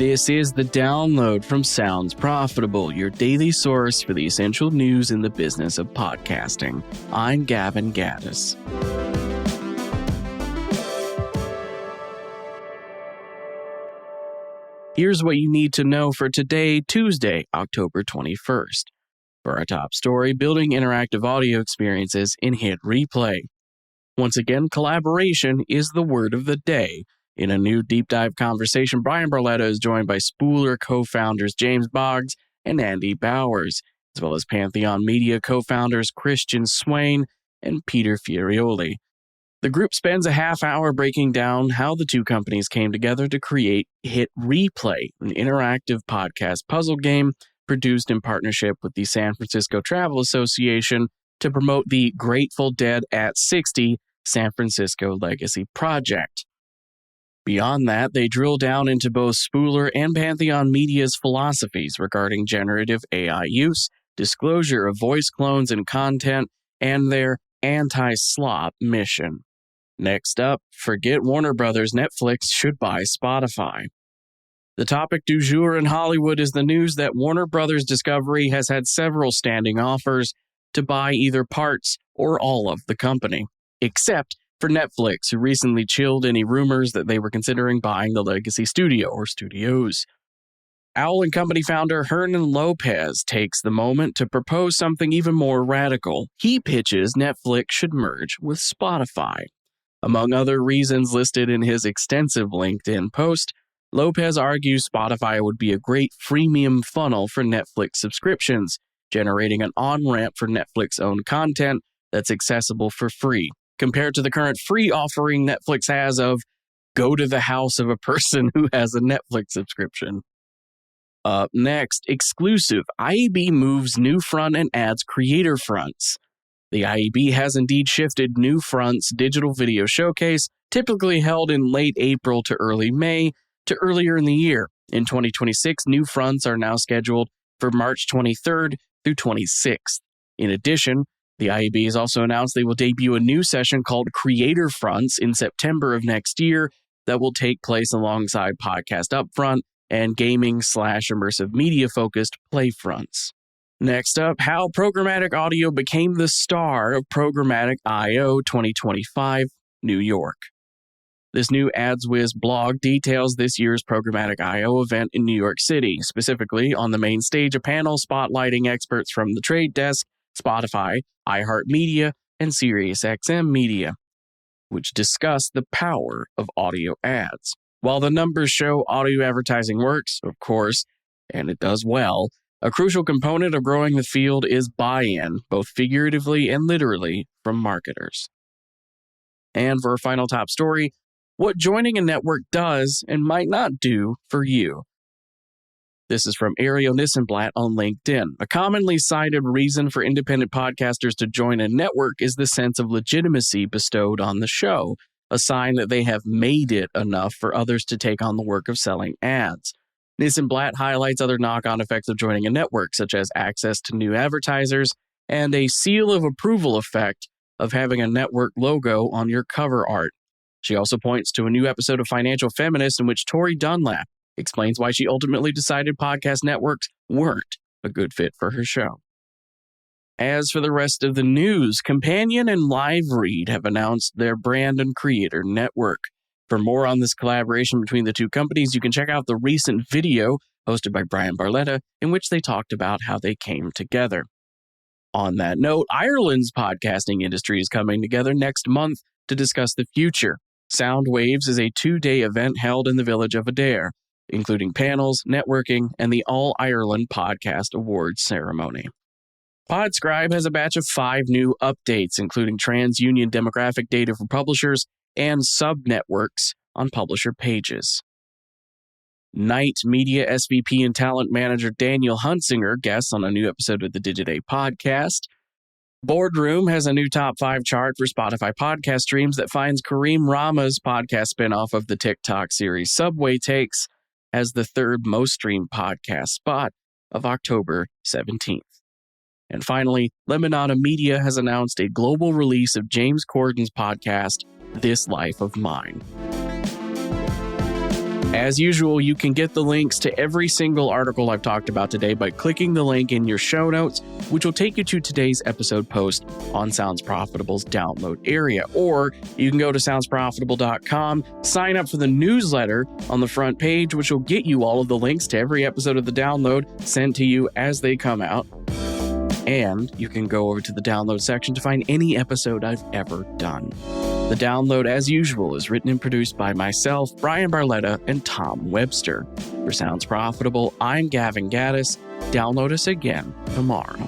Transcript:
This is the download from Sounds Profitable, your daily source for the essential news in the business of podcasting. I'm Gavin Gaddis. Here's what you need to know for today, Tuesday, October 21st. For our top story, building interactive audio experiences in hit replay. Once again, collaboration is the word of the day. In a new deep dive conversation, Brian Barletta is joined by Spooler co-founders James Boggs and Andy Bowers, as well as Pantheon Media co-founders Christian Swain and Peter Fiorioli. The group spends a half hour breaking down how the two companies came together to create Hit Replay, an interactive podcast puzzle game produced in partnership with the San Francisco Travel Association to promote the Grateful Dead at 60 San Francisco Legacy Project. Beyond that, they drill down into both Spooler and Pantheon Media's philosophies regarding generative AI use, disclosure of voice clones and content, and their anti-slop mission. Next up, forget Warner Brothers, Netflix should buy Spotify. The topic du jour in Hollywood is the news that Warner Brothers Discovery has had several standing offers to buy either parts or all of the company, except for Netflix, who recently chilled any rumors that they were considering buying the legacy studio or studios. Owl & Company founder Hernan Lopez takes the moment to propose something even more radical. He pitches Netflix should merge with Spotify. Among other reasons listed in his extensive LinkedIn post, Lopez argues Spotify would be a great freemium funnel for Netflix subscriptions, generating an on-ramp for Netflix-owned content that's accessible for free, compared to the current free offering Netflix has of go to the house of a person who has a Netflix subscription. Up next, exclusive, IAB moves NewFront and adds Creator Fronts. The IAB has indeed shifted NewFront's digital video showcase, typically held in late April to early May, to earlier in the year. In 2026, NewFronts are now scheduled for March 23rd through 26th. In addition, the IAB has also announced they will debut a new session called Creator Fronts in September of next year that will take place alongside Podcast Upfront and gaming/immersive media-focused Play Fronts. Next up, how programmatic audio became the star of Programmatic I 2025, New York. This new AdsWiz blog details this year's Programmatic I/O event in New York City. Specifically, on the main stage, a panel spotlighting experts from The Trade Desk, Spotify, iHeartMedia, and SiriusXM Media, which discuss the power of audio ads. While the numbers show audio advertising works, of course, and it does well, a crucial component of growing the field is buy-in, both figuratively and literally, from marketers. And for our final top story, what joining a network does and might not do for you. This is from Ariel Nissenblatt on LinkedIn. A commonly cited reason for independent podcasters to join a network is the sense of legitimacy bestowed on the show, a sign that they have made it enough for others to take on the work of selling ads. Nissenblatt highlights other knock-on effects of joining a network, such as access to new advertisers and a seal of approval effect of having a network logo on your cover art. She also points to a new episode of Financial Feminist in which Tori Dunlap explains why she ultimately decided podcast networks weren't a good fit for her show. As for the rest of the news, Companion and Live Read have announced their brand and creator network. For more on this collaboration between the two companies, you can check out the recent video hosted by Brian Barletta in which they talked about how they came together. On that note, Ireland's podcasting industry is coming together next month to discuss the future. Sound Waves is a 2-day event held in the village of Adair, including panels, networking, and the All-Ireland Podcast Awards ceremony. Podscribe has a batch of 5 new updates, including TransUnion demographic data for publishers and sub-networks on publisher pages. Knight Media SVP and talent manager Daniel Hunsinger guests on a new episode of the Digiday podcast. Boardroom has a new top 5 chart for Spotify podcast streams that finds Kareem Rama's podcast spinoff of the TikTok series Subway Takes as the 3rd most streamed podcast spot of October 17th. And finally, Lemonada Media has announced a global release of James Corden's podcast, This Life of Mine. As usual, you can get the links to every single article I've talked about today by clicking the link in your show notes, which will take you to today's episode post on Sounds Profitable's download area. Or you can go to soundsprofitable.com, sign up for the newsletter on the front page, which will get you all of the links to every episode of the download sent to you as they come out. And you can go over to the download section to find any episode I've ever done. The download, as usual, is written and produced by myself, Brian Barletta, and Tom Webster. For Sounds Profitable, I'm Gavin Gaddis. Download us again tomorrow.